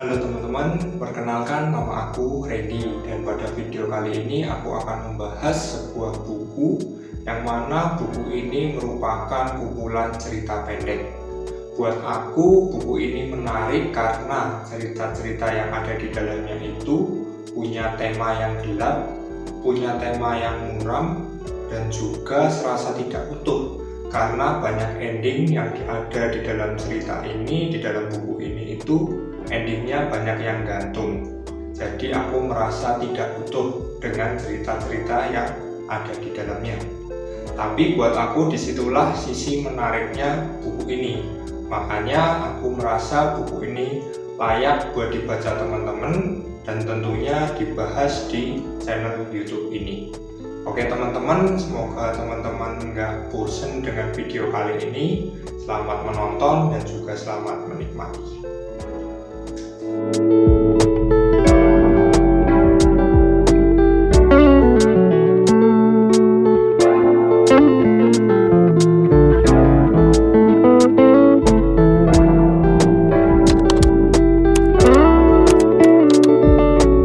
Halo teman-teman, perkenalkan nama aku Randy, dan pada video kali ini aku akan membahas sebuah buku yang mana buku ini merupakan kumpulan cerita pendek. Buat aku, buku ini menarik karena cerita-cerita yang ada di dalamnya itu punya tema yang gelap, punya tema yang muram, dan juga serasa tidak utuh karena banyak ending yang ada di dalam cerita ini, di dalam buku ini itu endingnya banyak yang gantung. Jadi aku merasa tidak utuh dengan cerita-cerita yang ada di dalamnya. Tapi buat aku disitulah sisi menariknya buku ini. Makanya aku merasa buku ini layak buat dibaca teman-teman dan tentunya dibahas di channel YouTube ini. Oke teman-teman, semoga teman-teman nggak bosen dengan video kali ini. Selamat menonton dan juga selamat menikmati.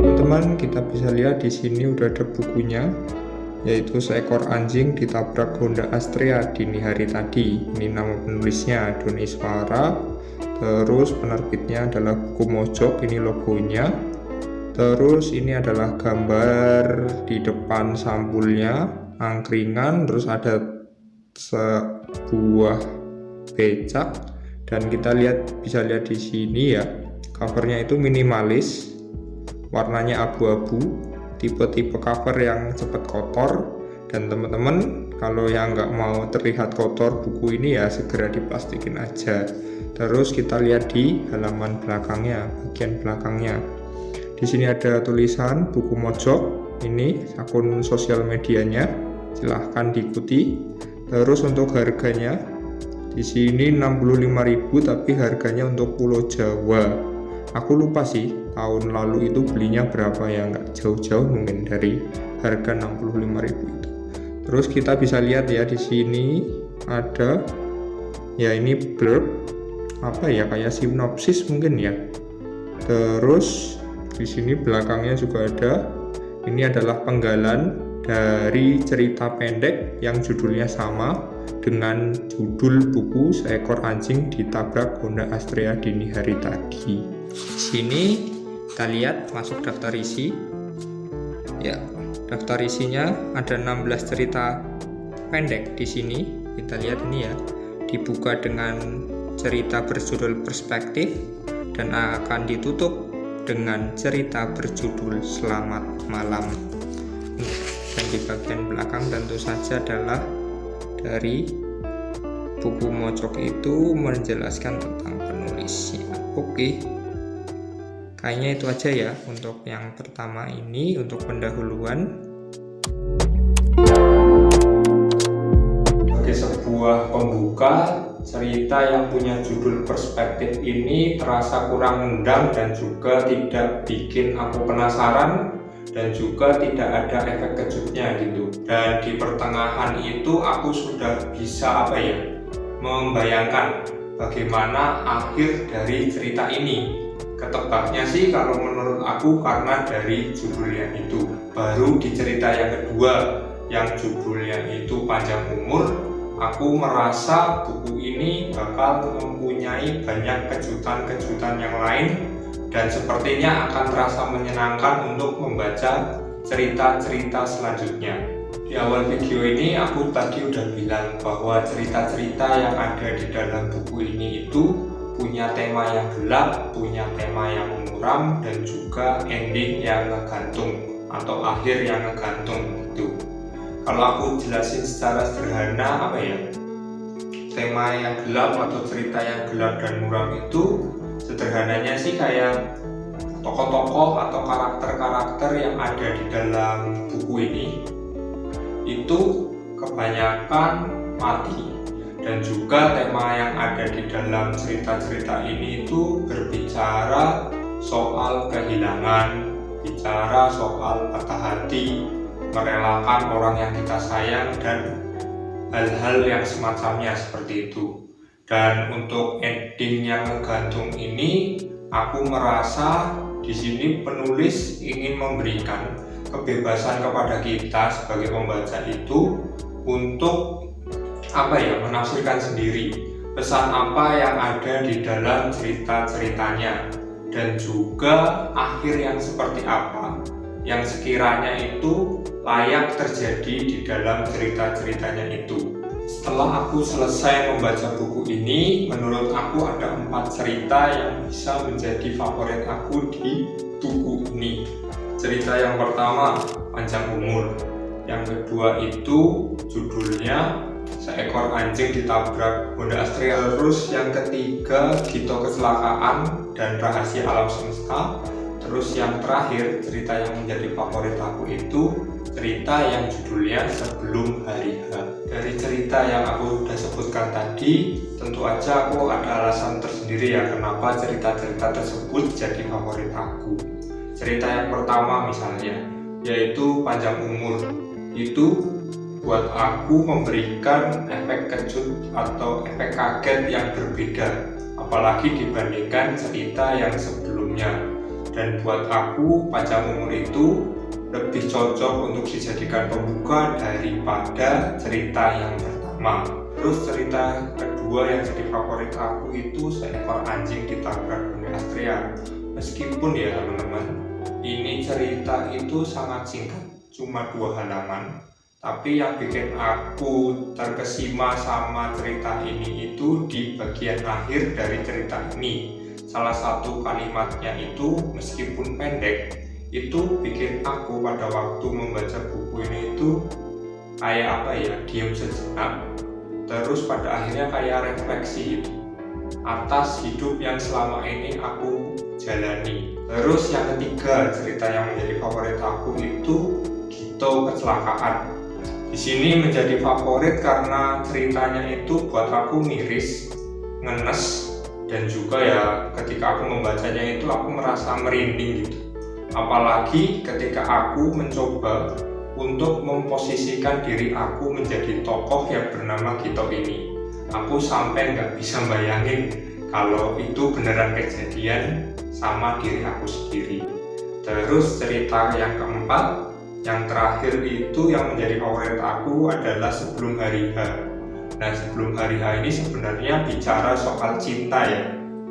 Teman-teman, kita bisa lihat di sini udah ada bukunya, yaitu Seekor Anjing Ditabrak Honda Astrea Dini Hari Tadi. Ini nama penulisnya Doni Iswara. Terus penerbitnya adalah Buku Mojok, ini logonya. Terus ini adalah gambar di depan sampulnya, angkringan, terus ada sebuah becak, dan kita bisa lihat di sini ya, covernya itu minimalis, warnanya abu-abu, tipe-tipe cover yang cepat kotor. Dan teman-teman, kalau yang nggak mau terlihat kotor buku ini ya segera diplastikin aja. Terus kita lihat di halaman belakangnya, bagian belakangnya. Di sini ada tulisan Buku Mojok, ini akun sosial medianya, silahkan diikuti. Terus untuk harganya, di sini 65.000 tapi harganya untuk Pulau Jawa. Aku lupa sih tahun lalu itu belinya berapa ya, nggak jauh-jauh mungkin dari harga 65.000 itu. Terus kita bisa lihat ya di sini ada ya, ini blurb apa ya, kayak sinopsis mungkin ya. Terus di sini belakangnya juga ada, ini adalah penggalan dari cerita pendek yang judulnya sama dengan judul buku Seekor Anjing Ditabrak Honda Astrea Dini Hari Tadi. Di sini kita lihat masuk daftar isi. Ya, daftar isinya ada 16 cerita pendek di sini. Kita lihat ini ya, dibuka dengan cerita berjudul Perspektif dan akan ditutup dengan cerita berjudul Selamat Malam. Dan di bagian belakang tentu saja adalah dari Buku Mojok itu menjelaskan tentang penulisnya. Oke, kayaknya itu aja ya untuk yang pertama ini, untuk pendahuluan. Sebagai sebuah pembuka, cerita yang punya judul Perspektif ini terasa kurang nendang dan juga tidak bikin aku penasaran, dan juga tidak ada efek kejutnya gitu. Dan di pertengahan itu aku sudah bisa membayangkan bagaimana akhir dari cerita ini. Ketebaknya sih kalau menurut aku karena dari judulnya itu. Baru di cerita yang kedua yang judulnya itu Panjang Umur, aku merasa buku ini bakal mempunyai banyak kejutan-kejutan yang lain, dan sepertinya akan terasa menyenangkan untuk membaca cerita-cerita selanjutnya. Di awal video ini aku tadi udah bilang bahwa cerita-cerita yang ada di dalam buku ini itu punya tema yang gelap, punya tema yang muram, dan juga ending yang ngegantung atau akhir yang ngegantung gitu. Kalau aku jelasin secara sederhana tema yang gelap atau cerita yang gelap dan muram itu sederhananya sih kayak tokoh-tokoh atau karakter-karakter yang ada di dalam buku ini itu kebanyakan mati. Dan juga tema yang ada di dalam cerita-cerita ini itu berbicara soal kehilangan, bicara soal patah hati, merelakan orang yang kita sayang, dan hal-hal yang semacamnya seperti itu. Dan untuk ending yang ngegantung ini aku merasa di sini penulis ingin memberikan kebebasan kepada kita sebagai pembaca itu untuk menafsirkan sendiri pesan apa yang ada di dalam cerita-ceritanya, dan juga akhir yang seperti apa yang sekiranya itu layak terjadi di dalam cerita-ceritanya itu. Setelah aku selesai membaca buku ini, menurut aku ada 4 cerita yang bisa menjadi favorit aku di buku ini. Cerita yang pertama, Panjang Umur. Yang kedua itu judulnya Seekor Anjing Ditabrak Honda Astrea. Terus yang ketiga, Gito Kecelakaan dan Rahasia Alam Semesta. Terus yang terakhir, cerita yang menjadi favorit aku itu cerita yang judulnya Sebelum Hari H. Dari cerita yang aku sudah sebutkan tadi, tentu aja aku ada alasan tersendiri ya kenapa cerita-cerita tersebut jadi favorit aku. Cerita yang pertama misalnya, yaitu Panjang Umur. Itu buat aku memberikan efek kejut atau efek kaget yang berbeda, apalagi dibandingkan cerita yang sebelumnya. Dan buat aku Panjang Umur itu lebih cocok untuk dijadikan pembuka daripada cerita yang pertama. Terus cerita kedua yang jadi favorit aku itu Seekor Anjing Ditabrak Honda Astrea. Meskipun ya teman-teman, ini cerita itu sangat singkat, cuma 2 halaman. Tapi yang bikin aku terkesima sama cerita ini itu di bagian akhir dari cerita ini. Salah satu kalimatnya itu meskipun pendek, itu bikin aku pada waktu membaca buku ini itu kayak diam sejenak. Terus pada akhirnya kayak refleksi atas hidup yang selama ini aku jalani. Terus yang ketiga, cerita yang menjadi favorit aku itu Gito Kecelakaan. Di sini menjadi favorit karena ceritanya itu buat aku miris, ngenes, dan juga ya ketika aku membacanya itu aku merasa merinding gitu. Apalagi ketika aku mencoba untuk memposisikan diri aku menjadi tokoh yang bernama Gito ini. Aku sampai nggak bisa bayangin kalau itu beneran kejadian sama diri aku sendiri. Terus cerita yang keempat, yang terakhir itu yang menjadi favorit aku adalah Sebelum Hari H. Nah, Sebelum Hari H ini sebenarnya bicara soal cinta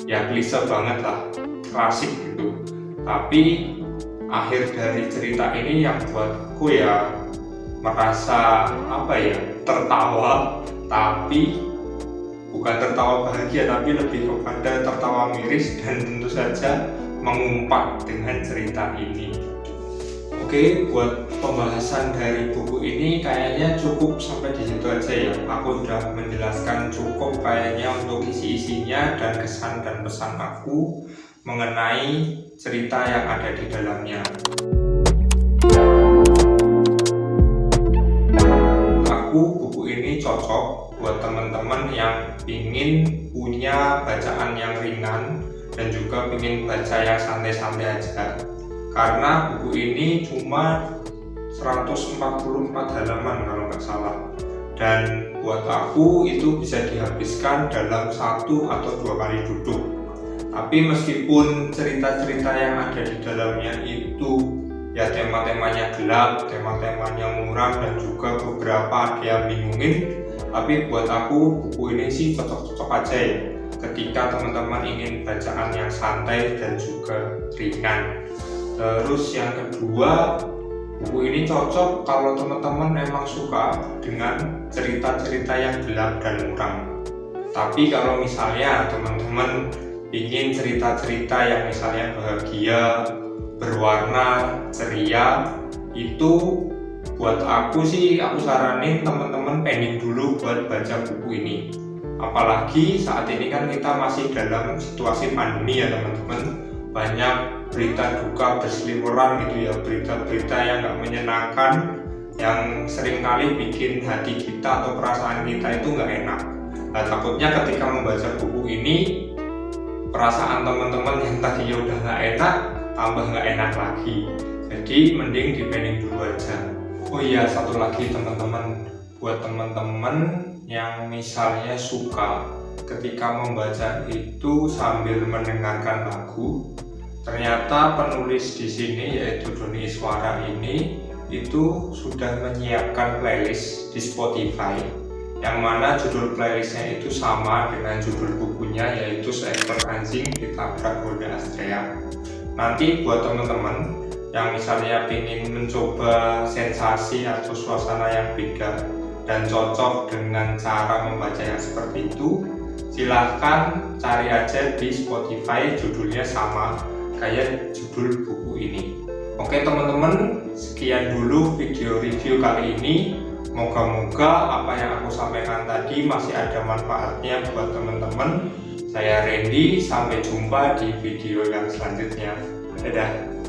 ya klise banget lah, klasik gitu. Tapi akhir dari cerita ini yang buatku ya merasa tertawa, tapi bukan tertawa bahagia, tapi lebih kepada tertawa miris dan tentu saja mengumpat dengan cerita ini. Oke, buat pembahasan dari buku ini kayaknya cukup sampai di situ aja ya. Aku udah menjelaskan cukup kayaknya untuk isi-isinya dan kesan dan pesan aku mengenai cerita yang ada di dalamnya. Buku ini cocok buat teman-teman yang ingin punya bacaan yang ringan dan juga ingin baca yang santai-santai aja. Karena buku ini cuma 144 halaman kalau nggak salah, dan buat aku itu bisa dihabiskan dalam 1 atau 2 kali duduk. Tapi meskipun cerita-cerita yang ada di dalamnya itu ya tema-temanya gelap, tema-temanya muram, dan juga beberapa ada yang bingungin, tapi buat aku buku ini sih cocok-cocok aja ya ketika teman-teman ingin bacaan yang santai dan juga ringan. Terus yang kedua, buku ini cocok kalau teman-teman emang suka dengan cerita-cerita yang gelap dan muram. Tapi kalau misalnya teman-teman ingin cerita-cerita yang misalnya bahagia, berwarna, ceria, itu buat aku saranin teman-teman pending dulu buat baca buku ini. Apalagi saat ini kan kita masih dalam situasi pandemi ya teman-teman, banyak berita duka berseliweran gitu ya, berita-berita yang gak menyenangkan, yang seringkali bikin hati kita atau perasaan kita itu gak enak. Nah, takutnya ketika membaca buku ini, perasaan teman-teman yang tadinya udah gak enak tambah gak enak lagi. Jadi mending dipending dulu aja. Oh iya, satu lagi teman-teman, buat teman-teman yang misalnya suka ketika membaca itu sambil mendengarkan lagu. Ternyata penulis di sini yaitu Doni Iswara ini itu sudah menyiapkan playlist di Spotify yang mana judul playlistnya itu sama dengan judul bukunya, yaitu Seekor Anjing Ditabrak Honda Astrea. Nanti buat teman-teman yang misalnya ingin mencoba sensasi atau suasana yang beda dan cocok dengan cara membaca yang seperti itu, silahkan cari aja di Spotify, judulnya sama kayak judul buku ini. Oke teman-teman, sekian dulu video review kali ini. Moga-moga apa yang aku sampaikan tadi masih ada manfaatnya buat teman-teman. Saya Randy, sampai jumpa di video yang selanjutnya. Dadah.